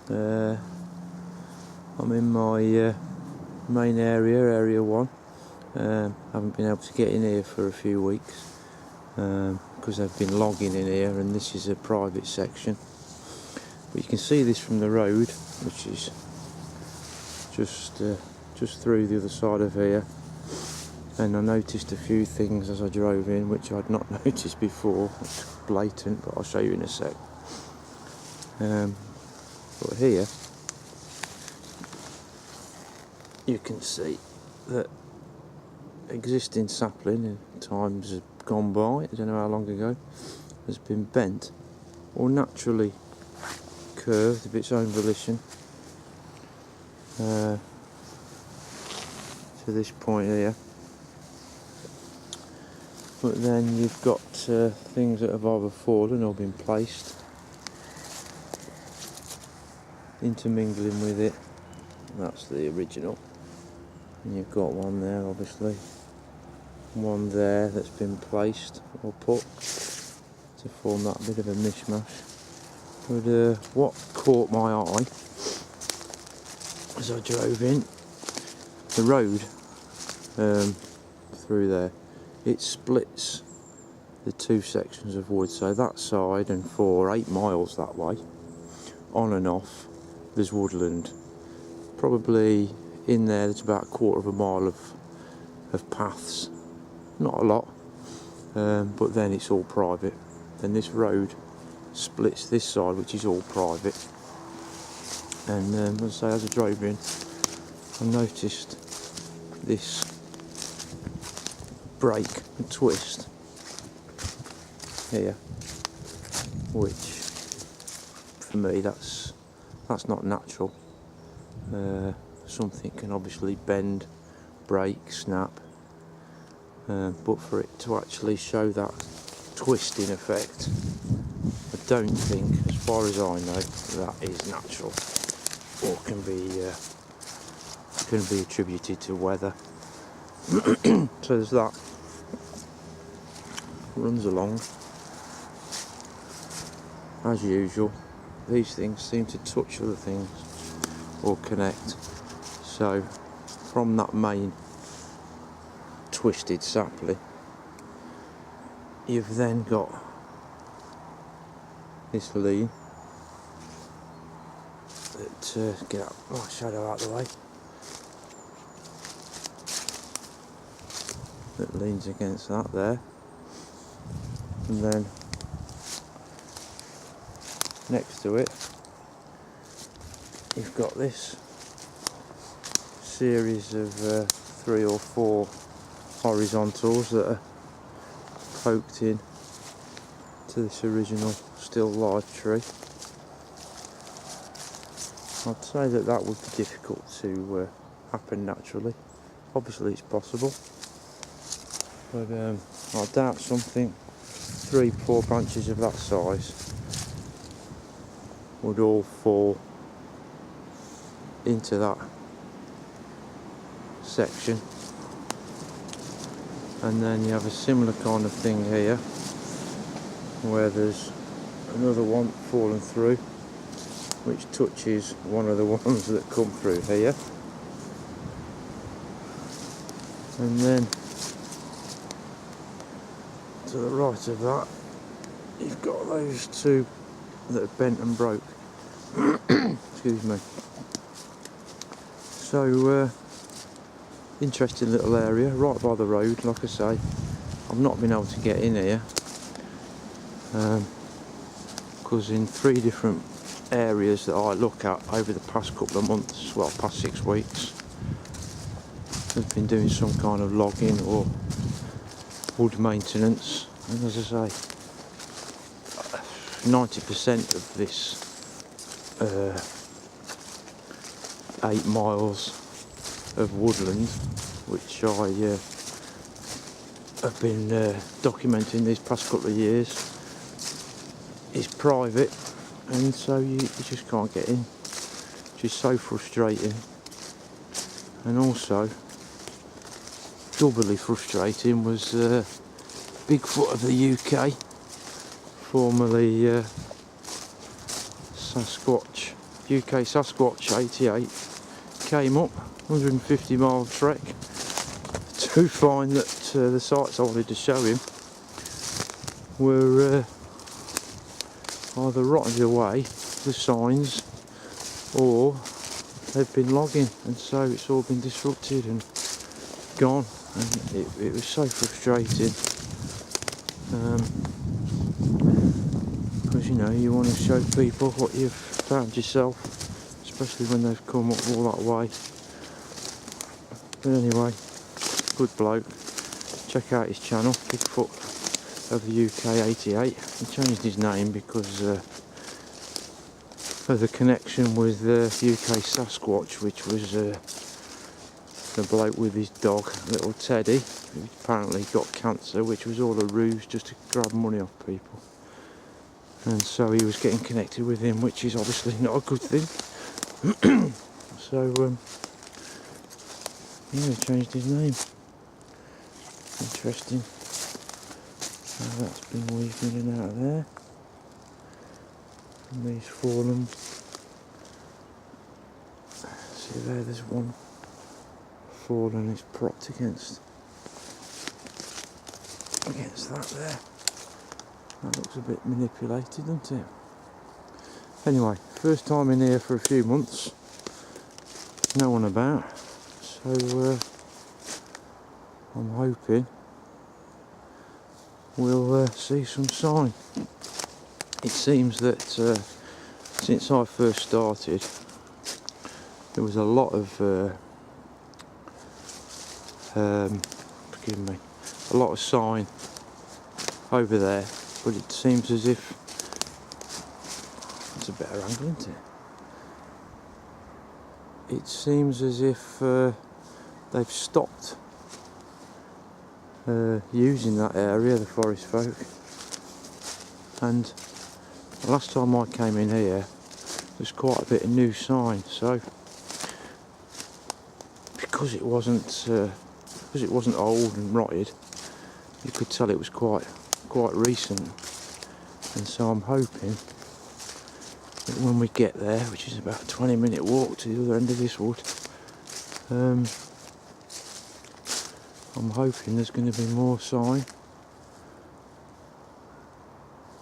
I'm in my main area, area 1. Haven't been able to get in here for a few weeks because they've been logging in here, and this is a private section. But you can see this from the road, which is just through the other side of here. And I noticed a few things as I drove in which I'd not noticed before. It's blatant, but I'll show you in a sec. But here you can see that existing sapling in times have gone by, I don't know how long ago, has been bent or naturally curved of its own volition to this point here. But then you've got things that have either fallen or been placed, intermingling with it. That's the original. And you've got one there, obviously. One there that's been placed or put to form that bit of a mishmash. But what caught my eye as I drove in, the road through there, it splits the two sections of wood. So that side and 8 miles that way, on and off, there's woodland. Probably in there's about a quarter of a mile of paths. Not a lot, but then it's all private. Then this road splits this side, which is all private. And as I say, as I drove in, I noticed this break and twist here, which for me that's not natural. Something can obviously bend, break, snap, but for it to actually show that twisting effect, I don't think, as far as I know, that is natural or can be attributed to weather. So there's that. Runs along as usual. These things seem to touch other things or connect. So from that main twisted sapling, you've then got this lean that get out my shadow out of the way, that leans against that there, and then next to it you've got this series of 3 or 4 horizontals that are poked in to this original still live tree. I'd say that would be difficult to happen naturally. Obviously it's possible, but I doubt something 3-4 branches of that size would all fall into that section. And then you have a similar kind of thing here, where there's another one fallen through, which touches one of the ones that come through here. And then to the right of that, you've got those 2 that are bent and broke. Excuse me. So interesting little area right by the road. Like I say, I've not been able to get in here because in 3 different areas that I look at over the past couple of months, well, past 6 weeks, I've been doing some kind of logging or wood maintenance, and as I say, 90% of this 8 miles of woodland, which I have been documenting these past couple of years, is private, and so you just can't get in, which is so frustrating. And also doubly frustrating was Bigfoot of the UK, formerly Sasquatch UK Sasquatch 88 came up, 150 mile trek, to find that the sites I wanted to show him were either rotted away, the signs, or they've been logging, and so it's all been disrupted and gone, and it was so frustrating, because you know, you want to show people what you've found yourself, especially when they've come up all that way. But anyway, good bloke. Check out his channel, Bigfoot of the UK 88. He changed his name because of the connection with UK Sasquatch, which was the bloke with his dog, little Teddy, who apparently got cancer, which was all a ruse just to grab money off people. And so he was getting connected with him, which is obviously not a good thing. So yeah, he changed his name. Interesting. Now that's been weaved in and out of there. And these fallen. See there, there's one fallen, is propped against that there. That looks a bit manipulated, doesn't it? Anyway, first time in here for a few months. No one about. So I'm hoping we'll see some sign. It seems that since I first started, there was a lot of forgive me, a lot of sign over there, but it seems as if it's a better angle, isn't it? It seems as if they've stopped using that area, the forest folk, and the last time I came in here there's quite a bit of new sign, so because it wasn't old and rotted, you could tell it was quite recent, and so I'm hoping that when we get there, which is about a 20-minute walk to the other end of this wood, I'm hoping there's going to be more sign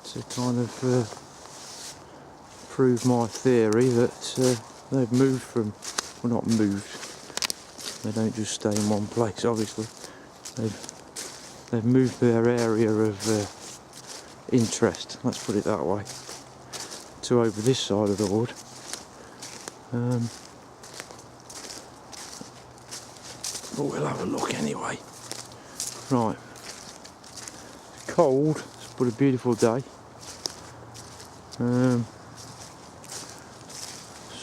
to kind of prove my theory that they've moved from, well, not moved, they don't just stay in one place obviously, they've moved their area of interest, let's put it that way, to over this side of the wood. But we'll have a look anyway. Right, cold, but a beautiful day.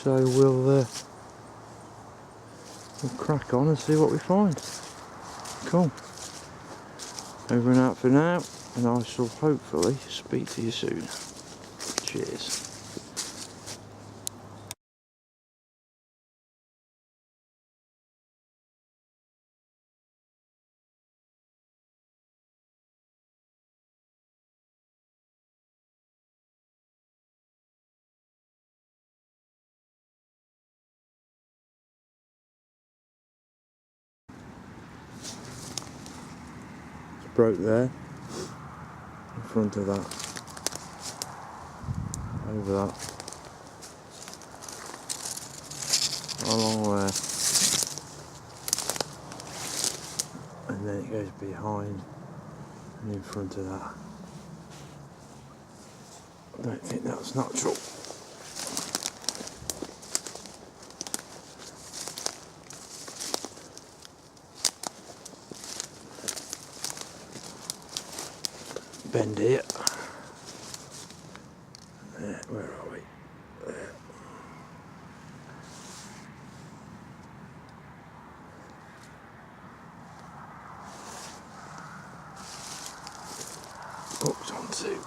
So we'll crack on and see what we find. Cool. Over and out for now, and I shall hopefully speak to you soon. Cheers. Broke there, in front of that, over that, along there, and then it goes behind and in front of that. I don't think that's natural. Bend here. There, where are we? There. Hooked onto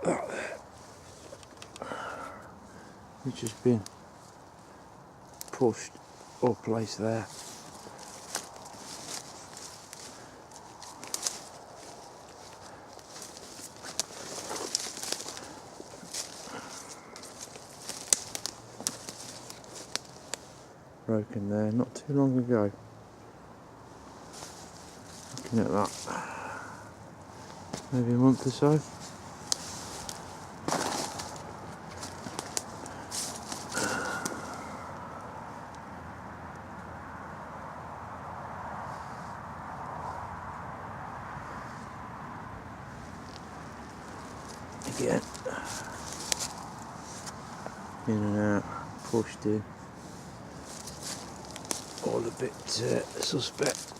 that there, which has been pushed or placed there. broken there not too long ago. Looking at that, maybe a month or so. Again, in and out, pushed in, all a bit suspect.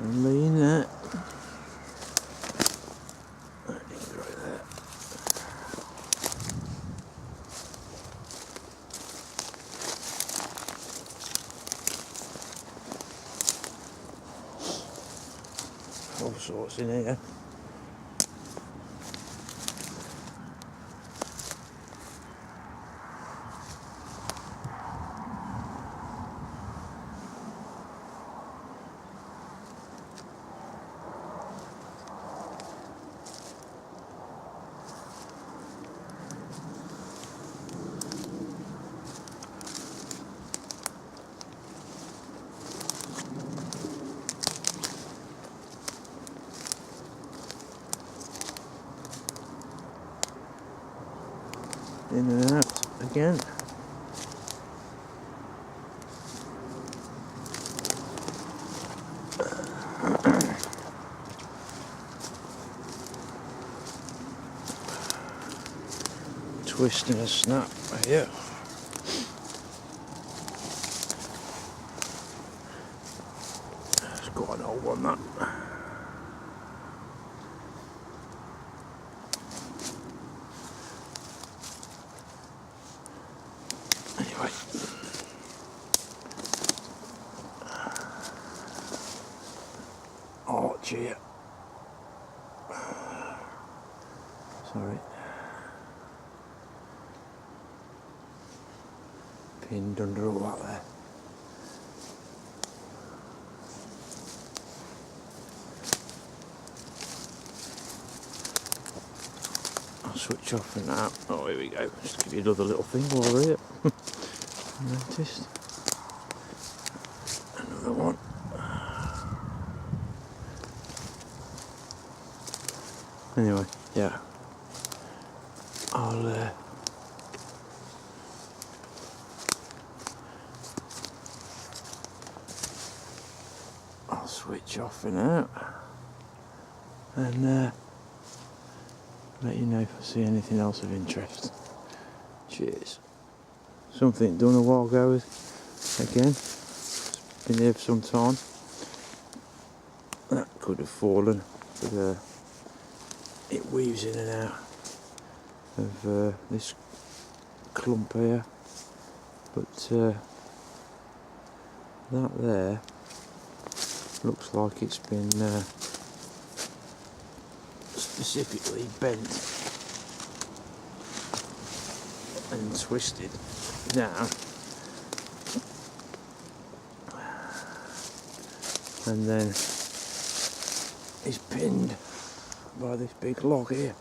And lean that. Right there. All sorts in here. In and out again. Twist and a snap here. It's quite an old one, that. Anyway, arch here. Sorry. Pinned under all that there. I'll switch off and out. Oh, here we go. Just give you another little thing while we're here. Noticed. Another one. Anyway, yeah. I'll switch off and out and let you know if I see anything else of interest. Cheers. Something done a while ago again. Been here for some time. That could have fallen, but it weaves in and out of this clump here. But that there looks like it's been specifically bent and twisted down, and then is pinned by this big log here.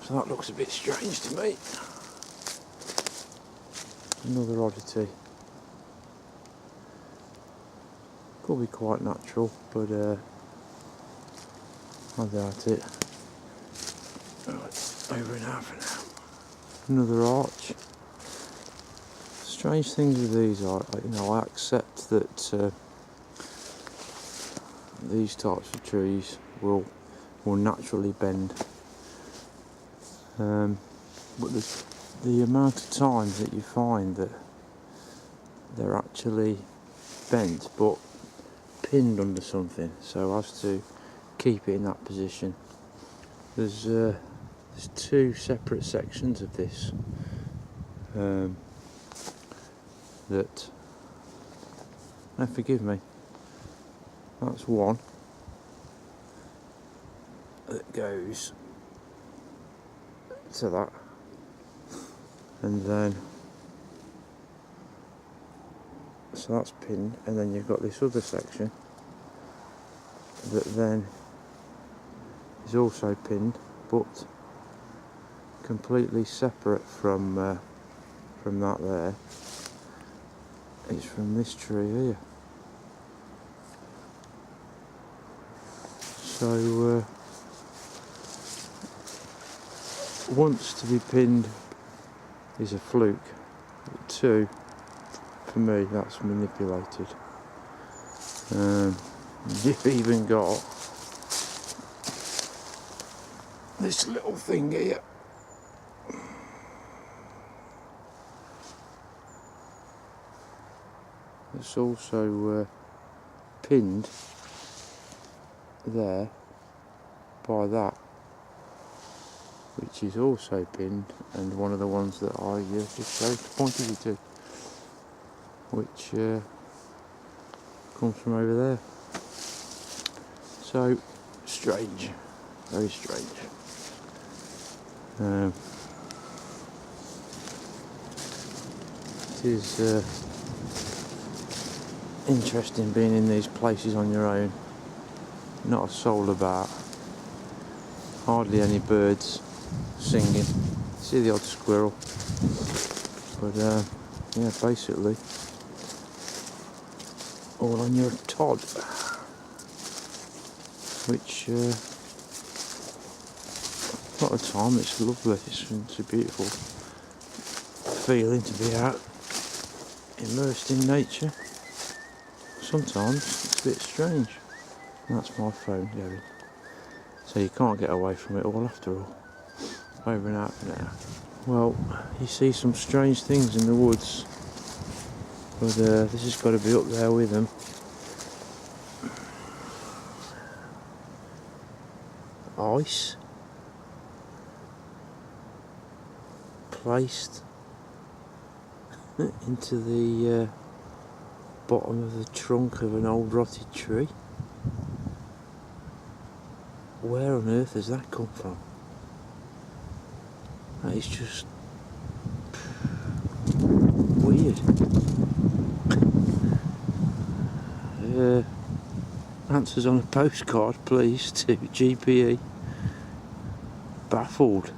So that looks a bit strange to me. Another oddity. Could be quite natural, but I doubt it. Right, over and out for now. Another arch. Strange things with these are, you know, I accept that these types of trees will naturally bend, but the amount of times that you find that they're actually bent but pinned under something so as to keep it in that position. There's two separate sections of this that, now forgive me, that's one that goes to that, and then so that's pinned, and then you've got this other section that then is also pinned but completely separate from that there. It's from this tree here. So once to be pinned is a fluke, but two, for me, that's manipulated. You've even got this little thing here. It's also pinned there by that, which is also pinned, and one of the ones that I just pointed you to, which comes from over there. So strange, very strange. It is interesting being in these places on your own. Not a soul about, hardly any birds singing. See the odd squirrel, but yeah, basically all on your Todd, which a lot of the time it's lovely. It's a beautiful feeling to be out immersed in nature. Sometimes it's a bit strange. That's my phone going. So you can't get away from it all after all. Over and out for now. Well, you see some strange things in the woods, but this has got to be up there with them. Ice placed into the bottom of the trunk of an old rotted tree. Where on earth has that come from? That is just weird. Answers on a postcard, please, to GPE. Baffled.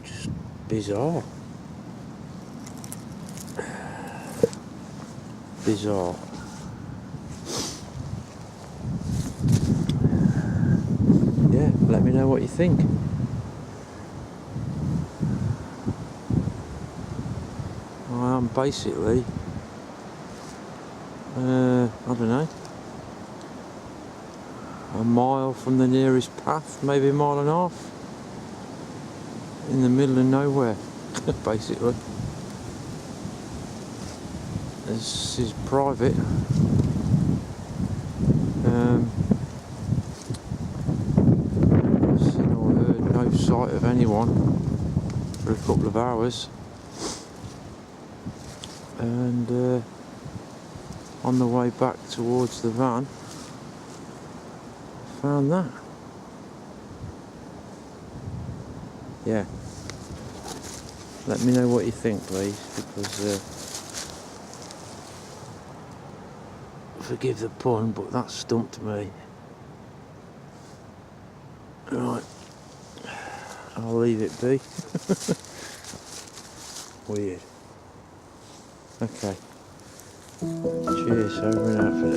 Just bizarre. Bizarre. Yeah, let me know what you think. I am basically, I don't know, a mile from the nearest path, maybe a mile and a half, in the middle of nowhere, basically. This is private. Seen or heard no sight of anyone for a couple of hours, and on the way back towards the van, found that. Yeah. Let me know what you think, please, because forgive the pun, but that stumped me. Right, I'll leave it be. Weird. Okay. Cheers, over and out for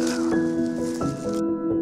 now.